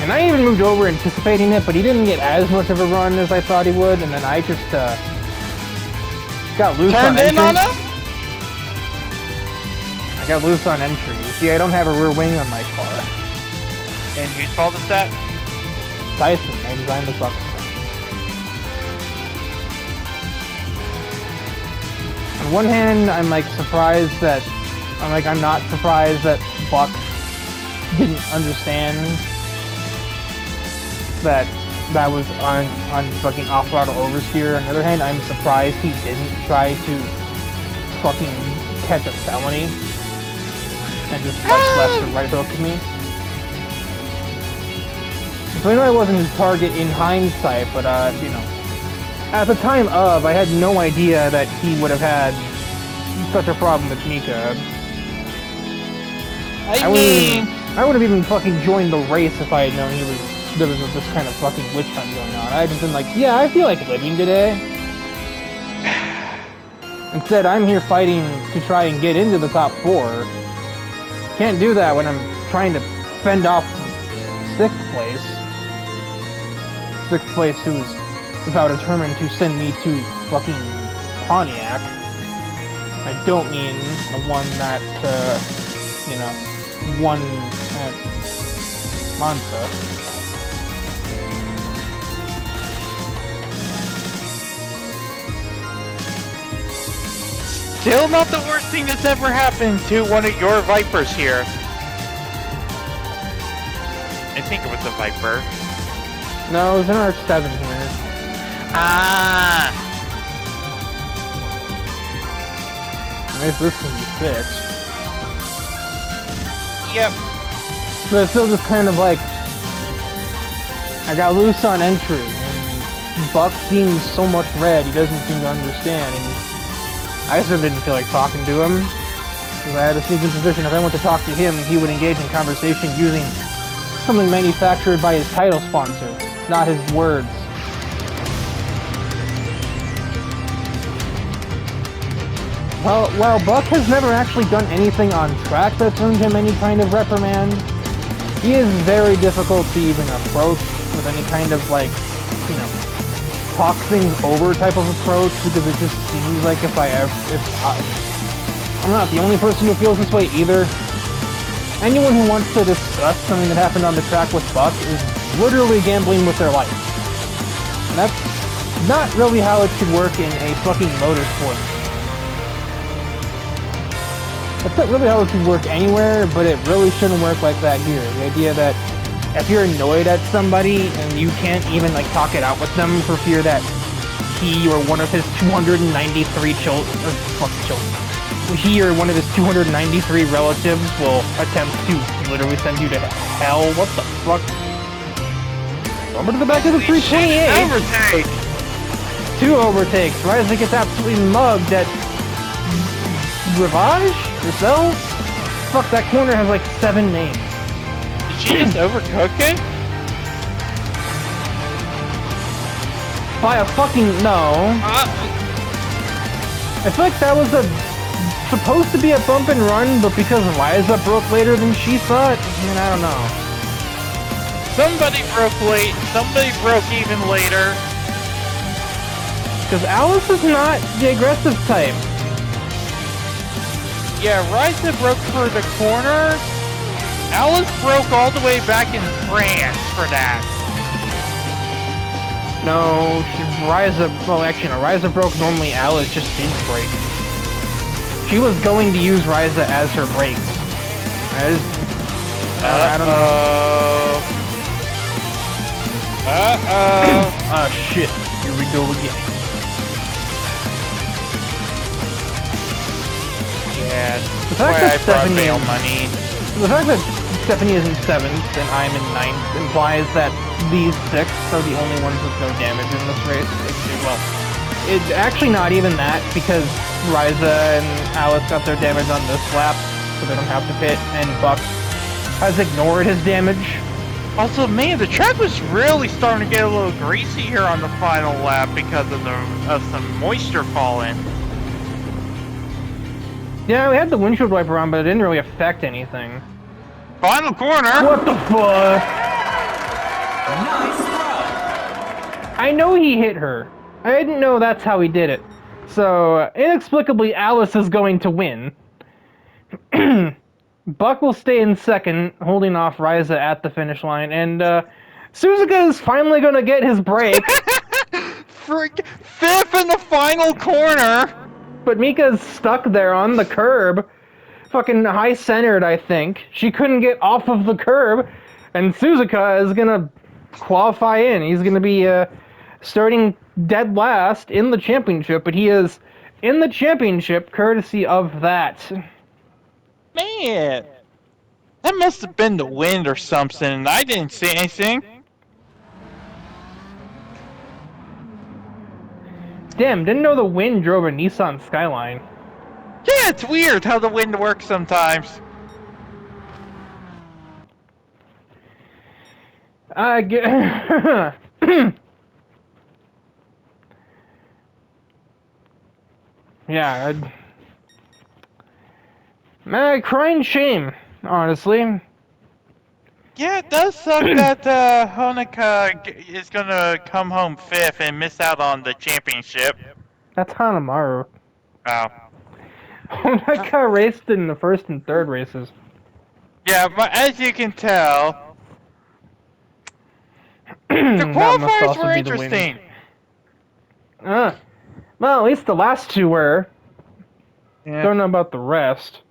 [SPEAKER 1] And I even moved over anticipating it, but he didn't get as much of a run as I thought he would, and then I just got loose on entry.
[SPEAKER 2] Turned in on him?
[SPEAKER 1] I got loose on entry. See, I don't have a rear wing on my car.
[SPEAKER 2] And whose fault is that?
[SPEAKER 1] Tyson, I designed the fucking thing. On one hand, I'm like surprised that, I'm not surprised that Buck didn't understand that was on fucking off-throttle oversteer. On the other hand, I'm surprised he didn't try to fucking catch a felony and just like left or right hook me. So I know I wasn't his target in hindsight, but you know, at the time of, I had no idea that he would have had such a problem with Mika. I would have even fucking joined the race if I had known there was this kind of fucking witch hunt going on. I'd have been like, yeah, I feel like living today. Instead, I'm here fighting to try and get into the top 4. Can't do that when I'm trying to fend off 6th place. 6th place who's about determined to send me to fucking Pontiac. I don't mean the one that, you know, won at Monza.
[SPEAKER 2] Still not the worst thing that's ever happened to one of your Vipers here. I think it was a Viper.
[SPEAKER 1] No, it was an RX-7 here.
[SPEAKER 2] Ah!
[SPEAKER 1] Nice, this can be fixed.
[SPEAKER 2] Yep.
[SPEAKER 1] But it's still just kind of like, I got loose on entry, and Buck seems so much red, he doesn't seem to understand, and I just didn't feel like talking to him. Because I had a sneaking suspicion if I went to talk to him, he would engage in conversation using something manufactured by his title sponsor, not his words. Well, while Buck has never actually done anything on track that's earned him any kind of reprimand, he is very difficult to even approach with any kind of, like, you know, talk things over type of approach, because it just seems like I'm not the only person who feels this way either. Anyone who wants to discuss something that happened on the track with Buck is literally gambling with their life. And that's not really how it should work in a fucking motorsport. That's not really how it should work anywhere, but it really shouldn't work like that here. The idea that if you're annoyed at somebody and you can't even like talk it out with them for fear that he or one of his 293 he or one of his 293 relatives will attempt to literally send you to hell. What the fuck? Over to the back of the 328.
[SPEAKER 2] Overtake.
[SPEAKER 1] 2 overtakes. Ryza gets absolutely mugged at Rivage? Yourself? Fuck, that corner has like 7 names.
[SPEAKER 2] Did she just overcook it?
[SPEAKER 1] By a fucking no. I feel like that was supposed to be a bump and run, but because Ryza broke later than she saw it, I mean, I don't know.
[SPEAKER 2] Somebody broke late, somebody broke even later.
[SPEAKER 1] Because Alice is not the aggressive type.
[SPEAKER 2] Yeah, Ryza broke for the corner. Alice broke all the way back in France for that.
[SPEAKER 1] No, Ryza broke normally. Alice just didn't break. She was going to use Ryza as her brakes. I don't know. Ah, shit. Here we go again.
[SPEAKER 2] Yeah,
[SPEAKER 1] The
[SPEAKER 2] that's
[SPEAKER 1] fact
[SPEAKER 2] why
[SPEAKER 1] that
[SPEAKER 2] I brought
[SPEAKER 1] Stephanie-
[SPEAKER 2] bail money.
[SPEAKER 1] The fact that Stephanie is in 7th and I'm in 9th implies that these 6 are the only ones with no damage in this race. It's actually not even that, because Ryza and Alice got their damage on this lap, so they don't have to pit, and Buck has ignored his damage.
[SPEAKER 2] Also, man, the track was really starting to get a little greasy here on the final lap because of some moisture falling.
[SPEAKER 1] Yeah, we had the windshield wiper on, but it didn't really affect anything.
[SPEAKER 2] Final corner!
[SPEAKER 1] What the fuck?
[SPEAKER 3] Nice run.
[SPEAKER 1] I know he hit her. I didn't know that's how he did it. So, inexplicably, Alice is going to win. Buck will stay in 2nd, holding off Ryza at the finish line, and Suzuka is finally going to get his break.
[SPEAKER 2] Frick, 5th in the final corner!
[SPEAKER 1] But Mika's stuck there on the curb. Fucking high-centered, I think. She couldn't get off of the curb, and Suzuka is going to qualify in. He's going to be starting dead last in the championship, but he is in the championship courtesy of that.
[SPEAKER 2] Man, that must have been the wind or something, and I didn't see anything.
[SPEAKER 1] Damn, didn't know the wind drove a Nissan Skyline.
[SPEAKER 2] Yeah, it's weird how the wind works sometimes.
[SPEAKER 1] Yeah, crying shame, honestly.
[SPEAKER 2] Yeah, it does suck that Honoka is gonna come home 5th and miss out on the championship.
[SPEAKER 1] That's Hanamaru.
[SPEAKER 2] Oh.
[SPEAKER 1] Honoka raced in the 1st and 3rd races.
[SPEAKER 2] Yeah, but as you can tell, the
[SPEAKER 1] That must
[SPEAKER 2] qualifiers
[SPEAKER 1] also
[SPEAKER 2] were
[SPEAKER 1] be the wind.
[SPEAKER 2] interesting.
[SPEAKER 1] Well, at least the last 2 were.
[SPEAKER 2] Yeah.
[SPEAKER 1] Don't know about the rest.